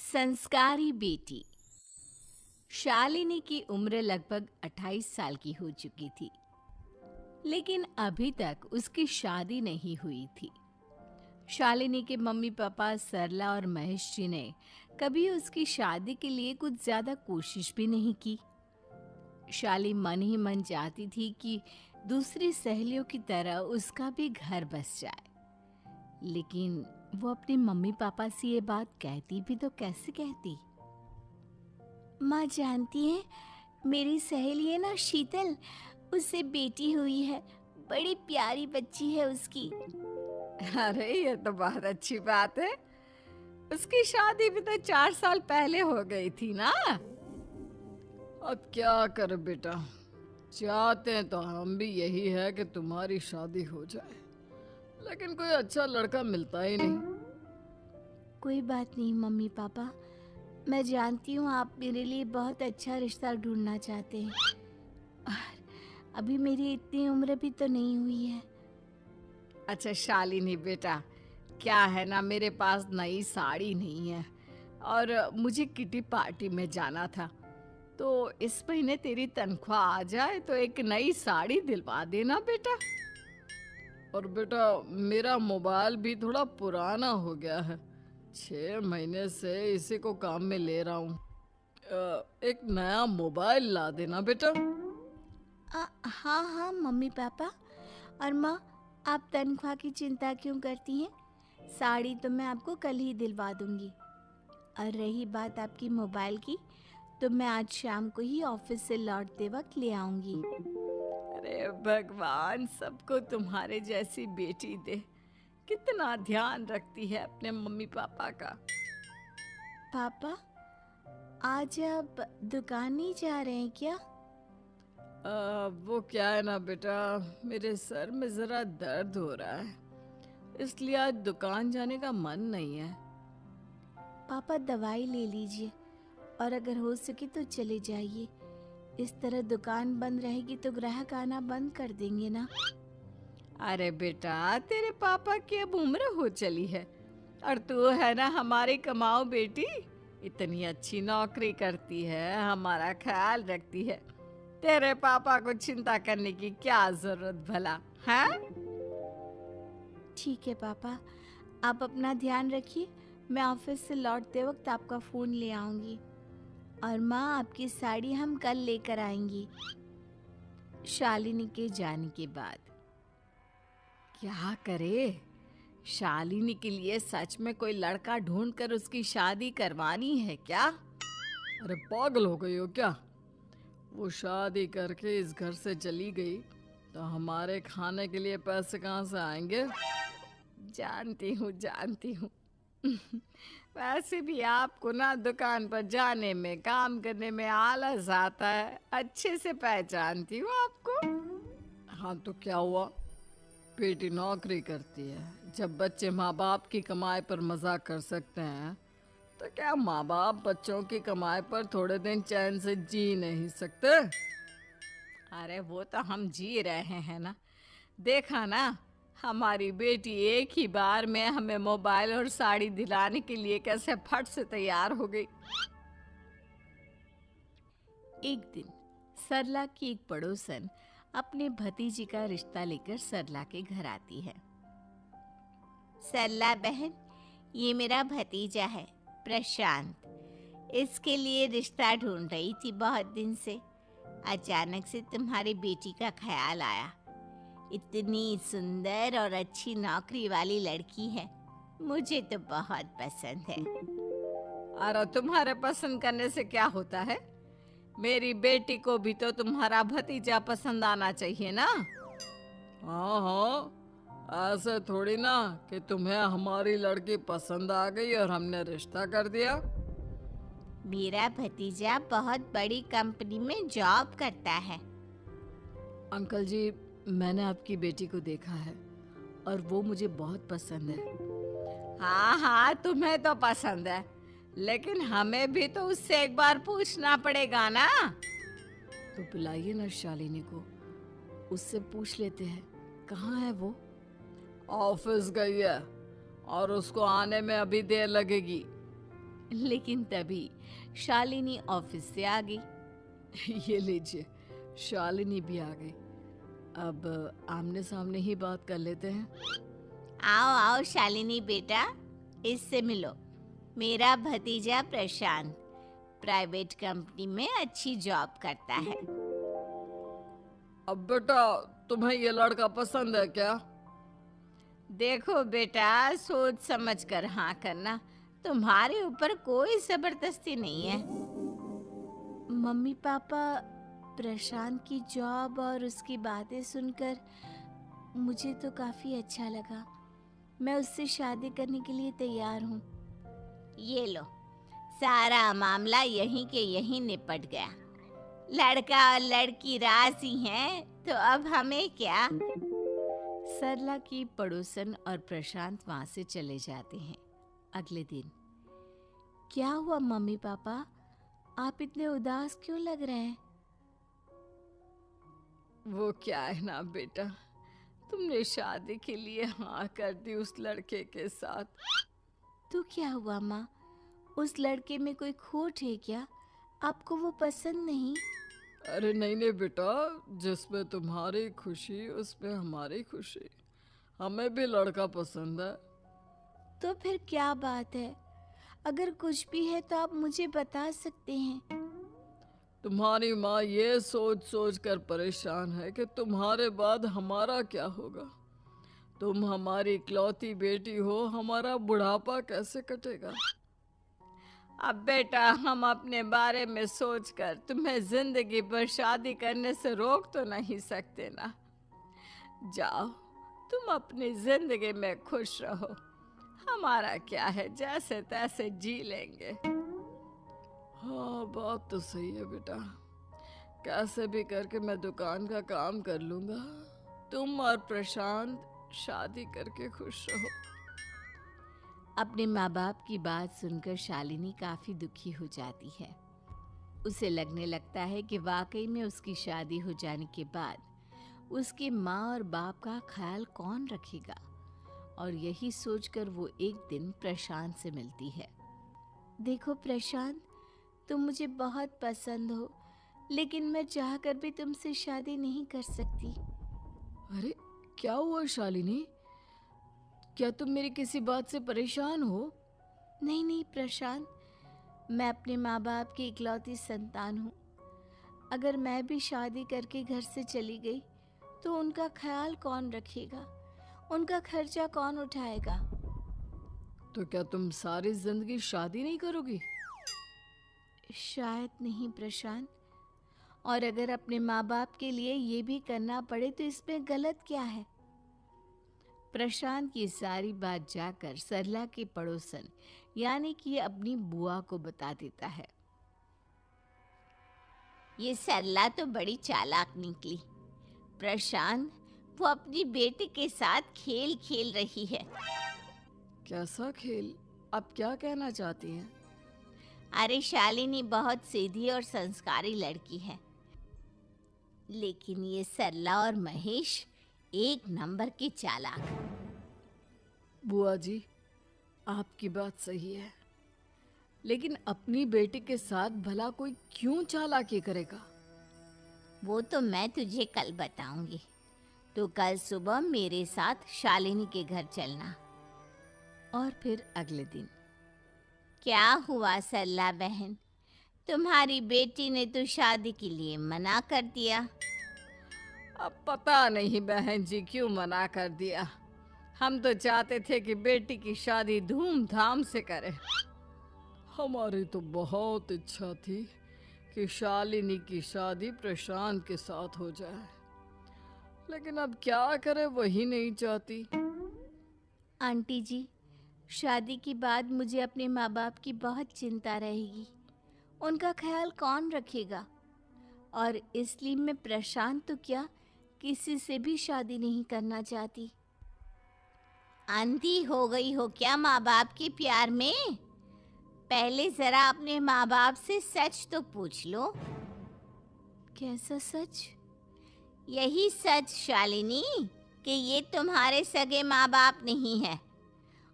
संस्कारी बेटी। शालिनी की उम्र लगभग 28 साल की हो चुकी थी, लेकिन अभी तक उसकी शादी नहीं हुई थी। शालिनी के मम्मी पापा सरला और महेश जी ने कभी उसकी शादी के लिए कुछ ज्यादा कोशिश भी नहीं की। शाली मन ही मन चाहती थी कि दूसरी सहेलियों की तरह उसका भी घर बस जाए, लेकिन वो अपने मम्मी पापा से ये बात कहती भी तो कैसे कहती। माँ जानती है, मेरी सहेली है ना शीतल, उससे बेटी हुई है, बड़ी प्यारी बच्ची है उसकी। अरे ये तो बहुत अच्छी बात है। उसकी शादी भी तो 4 साल पहले हो गई थी ना। अब क्या कर बेटा, चाहते हैं तो हम भी यही है कि तुम्हारी शादी हो जाए, लेकिन कोई अच्छा लड़का मिलता ही नहीं। कोई बात नहीं मम्मी पापा, मैं जानती हूँ आप मेरे लिए बहुत अच्छा रिश्ता ढूंढना चाहते हैं, और अभी मेरी इतनी उम्र भी तो नहीं हुई है। अच्छा शालिनी बेटा, क्या है ना, मेरे पास नई साड़ी नहीं है और मुझे किटी पार्टी में जाना था, तो इस महीने तेरी तनख्वाह आ जाए तो एक नई साड़ी दिलवा देना बेटा। और बेटा, मेरा मोबाइल भी थोड़ा पुराना हो गया है, 6 महीने से इसी को काम में ले रहा हूँ। एक नया मोबाइल ला देना बेटा। हाँ हाँ मम्मी पापा। और माँ, आप तनख्वाह की चिंता क्यों करती हैं? साड़ी तो मैं आपको कल ही दिलवा दूंगी। और रही बात आपकी मोबाइल की, तो मैं आज शाम को ही ऑफिस से लौटते वक्त ले आऊंगी। अरे भगवान सबको तुम्हारे जैसी बेटी दे, कितना ध्यान रखती है अपने मम्मी पापा का। पापा, आज आप दुकान नहीं जा रहे हैं क्या? वो क्या है ना बेटा, मेरे सर में जरा दर्द हो रहा है, इसलिए आज दुकान जाने का मन नहीं है। पापा दवाई ले लीजिए, और अगर हो सके तो चले जाइए। इस तरह दुकान बंद रहेगी तो ग्राहक आना बंद कर देंगे ना। अरे बेटा, तेरे पापा की अब उम्र हो चली है और तू है ना हमारी कमाऊ बेटी, इतनी अच्छी नौकरी करती है, हमारा ख्याल रखती है, तेरे पापा को चिंता करने की क्या जरूरत भला है। ठीक है पापा, आप अपना ध्यान रखिए। मैं ऑफिस से लौटते वक्त आपका फ़ोन ले आऊंगी। और माँ, आपकी साड़ी हम कल लेकर आएंगी। शालिनी के जाने के बाद क्या करे, शालिनी के लिए सच में कोई लड़का ढूंढ कर उसकी शादी करवानी है क्या? अरे पागल हो गई हो क्या? वो शादी करके इस घर से चली गई तो हमारे खाने के लिए पैसे कहाँ से आएंगे? जानती हूँ वैसे भी आपको ना दुकान पर जाने में, काम करने में आलस आता है, अच्छे से पहचानती हूँ आपको। हाँ तो क्या हुआ, बेटी नौकरी करती है, जब बच्चे माँ बाप की कमाई पर मजाक कर सकते हैं, तो क्या माँ बाप बच्चों की कमाई पर थोड़े दिन चैन से जी नहीं सकते? अरे वो तो हम जी रहे हैं ना, देखा ना, हमारी बेटी एक ही बार में हमें मोबाइल और साड़ी दिलाने के लिए कैसे फट से तैयार हो गई। एक दिन सरला की एक पड़ोसन अपने भतीजी का रिश्ता लेकर सरला के घर आती है। सरला बहन, ये मेरा भतीजा है प्रशांत। इसके लिए रिश्ता ढूंढ रही थी बहुत दिन से। अचानक से तुम्हारी बेटी का ख्याल आया। इतनी सुंदर और अच्छी नौकरी वाली लड़की है, मुझे तो बहुत पसंद है। अरे तुम्हारे पसंद करने से क्या होता है, मेरी बेटी को भी तो तुम्हारा भतीजा पसंद आना चाहिए ना। हाँ हाँ, ऐसे थोड़ी ना कि तुम्हें हमारी लड़की पसंद आ गई और हमने रिश्ता कर दिया। मेरा भतीजा बहुत बड़ी कंपनी में जॉब करता है। अंकल जी, मैंने आपकी बेटी को देखा है और वो मुझे बहुत पसंद है। हाँ हाँ, तुम्हें तो पसंद है, लेकिन हमें भी तो उससे एक बार पूछना पड़ेगा ना। तो बुलाइए ना शालिनी को, उससे पूछ लेते हैं कहाँ है वो। ऑफिस गई है और उसको आने में अभी देर लगेगी। लेकिन तभी शालिनी ऑफिस से आ गई। ये लीजिए, शालिनी भी आ गई। अब आमने सामने ही बात कर लेते हैं। आओ आओ शालिनी बेटा, इससे मिलो। मेरा भतीजा प्रशांत प्राइवेट कंपनी में अच्छी जॉब करता है। अब बेटा, तुम्हें ये लड़का पसंद है क्या? देखो बेटा, सोच समझ कर हाँ करना, तुम्हारे ऊपर कोई जबरदस्ती नहीं है। मम्मी पापा, प्रशांत की जॉब और उसकी बातें सुनकर मुझे तो काफी अच्छा लगा। मैं उससे शादी करने के लिए तैयार हूँ। ये लो, सारा मामला यहीं के यहीं निपट गया। लड़का और लड़की राजी हैं, तो अब हमें क्या। सरला की पड़ोसन और प्रशांत वहां से चले जाते हैं। अगले दिन, क्या हुआ मम्मी पापा, आप इतने उदास क्यों लग रहे हैं? वो क्या है ना बेटा, तुमने शादी के लिए हाँ कर दी उस लड़के के साथ। तो क्या हुआ माँ, उस लड़के में कोई खोट है क्या? आपको वो पसंद नहीं? अरे नहीं नहीं बेटा, जिसमें तुम्हारी खुशी उसमें हमारी खुशी। हमें भी लड़का पसंद है। तो फिर क्या बात है? अगर कुछ भी है तो आप मुझे बता सकते हैं। तुम्हारी माँ ये सोच सोच कर परेशान है कि तुम्हारे बाद हमारा क्या होगा। तुम हमारी इकलौती बेटी हो, हमारा बुढ़ापा कैसे कटेगा। अब बेटा, हम अपने बारे में सोचकर तुम्हें जिंदगी भर शादी करने से रोक तो नहीं सकते ना। जाओ, तुम अपनी जिंदगी में खुश रहो। हमारा क्या है, जैसे तैसे जी लेंगे। हाँ, बात तो सही है बेटा। कैसे भी करके मैं दुकान का काम कर लूंगा। तुम और प्रशांत शादी करके खुश रहो। अपने माँ बाप की बात सुनकर शालिनी काफी दुखी हो जाती है। उसे लगने लगता है कि वाकई में उसकी शादी हो जाने के बाद उसके माँ और बाप का ख्याल कौन रखेगा। और यही सोचकर वो एक दिन प्रशांत से मिलती है। देखो प्रशांत, तुम मुझे बहुत पसंद हो, लेकिन मैं चाहकर भी तुमसे शादी नहीं कर सकती। अरे क्या हुआ शालिनी, क्या तुम मेरी किसी बात से परेशान हो? नहीं नहीं प्रशांत, मैं अपने माँ बाप की इकलौती संतान हूँ। अगर मैं भी शादी करके घर से चली गई तो उनका ख्याल कौन रखेगा, उनका खर्चा कौन उठाएगा। तो क्या तुम सारी जिंदगी शादी नहीं करोगी? शायद नहीं प्रशांत, और अगर अपने माँ बाप के लिए ये भी करना पड़े तो इसमें गलत क्या है। प्रशांत की सारी बात जाकर सरला के पड़ोसन यानी कि अपनी बुआ को बता देता है। ये सरला तो बड़ी चालाक निकली। प्रशांत, वो अपनी बेटी के साथ खेल खेल रही है। कैसा खेल? आप क्या कहना चाहती हैं? अरे शालिनी बहुत सीधी और संस्कारी लड़की है, लेकिन ये सरला और महेश एक नंबर के चालाक। बुआ जी, आपकी बात सही है, लेकिन अपनी बेटी के साथ भला कोई क्यों चालाकी करेगा? वो तो मैं तुझे कल बताऊंगी। तो कल सुबह मेरे साथ शालिनी के घर चलना। और फिर अगले दिन, क्या हुआ सरला बहन, तुम्हारी बेटी ने तो शादी के लिए मना कर दिया। अब पता नहीं बहन जी क्यों मना कर दिया। हम तो चाहते थे कि बेटी की शादी धूमधाम से करें। हमारी तो बहुत इच्छा थी कि शालिनी की शादी प्रशांत के साथ हो जाए, लेकिन अब क्या करे, वही नहीं चाहती। आंटी जी, शादी के बाद मुझे अपने माँ बाप की बहुत चिंता रहेगी। उनका ख्याल कौन रखेगा। और इसलिए मैं प्रशांत तो क्या, किसी से भी शादी नहीं करना चाहती। अंधी हो गई हो क्या माँ बाप के प्यार में? पहले जरा अपने माँ बाप से सच तो पूछ लो। कैसा सच? यही सच शालिनी, कि ये तुम्हारे सगे माँ बाप नहीं है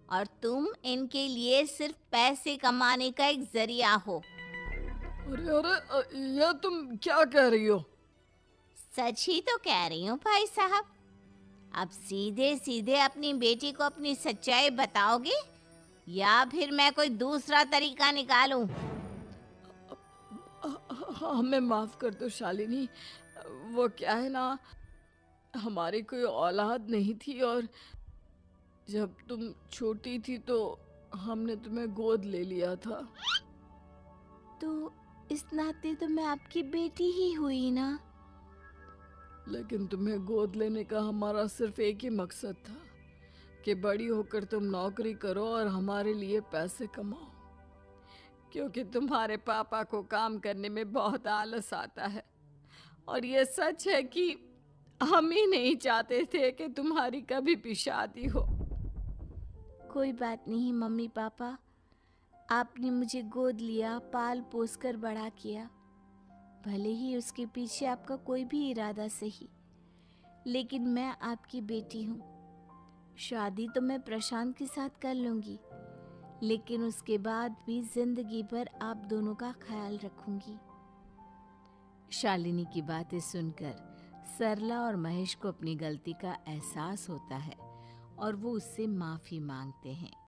और तुम इनके लिए सिर्फ पैसे कमाने का एक जरिया हो। अरे अरे ये तुम क्या कह रही हो? सच ही तो कह रही हूँ भाई साहब। अब सीधे सीधे अपनी बेटी को अपनी सच्चाई बताओगे या फिर मैं कोई दूसरा तरीका निकालूं? हमें माफ कर दो शालिनी। वो क्या है ना, हमारी कोई औलाद नहीं थी और जब तुम छोटी थी तो हमने तुम्हें गोद ले लिया था। तो इस नाते तो मैं आपकी बेटी ही हुई ना। लेकिन तुम्हें गोद लेने का हमारा सिर्फ एक ही मकसद था कि बड़ी होकर तुम नौकरी करो और हमारे लिए पैसे कमाओ, क्योंकि तुम्हारे पापा को काम करने में बहुत आलस आता है। और ये सच है कि हम ही नहीं चाहते थे कि तुम्हारी कभी भी शादी हो। कोई बात नहीं मम्मी पापा, आपने मुझे गोद लिया, पाल पोस कर बड़ा किया। भले ही उसके पीछे आपका कोई भी इरादा सही, लेकिन मैं आपकी बेटी हूँ। शादी तो मैं प्रशांत के साथ कर लूँगी, लेकिन उसके बाद भी जिंदगी भर आप दोनों का ख्याल रखूंगी। शालिनी की बातें सुनकर सरला और महेश को अपनी गलती का एहसास होता है और वो उससे माफ़ी मांगते हैं।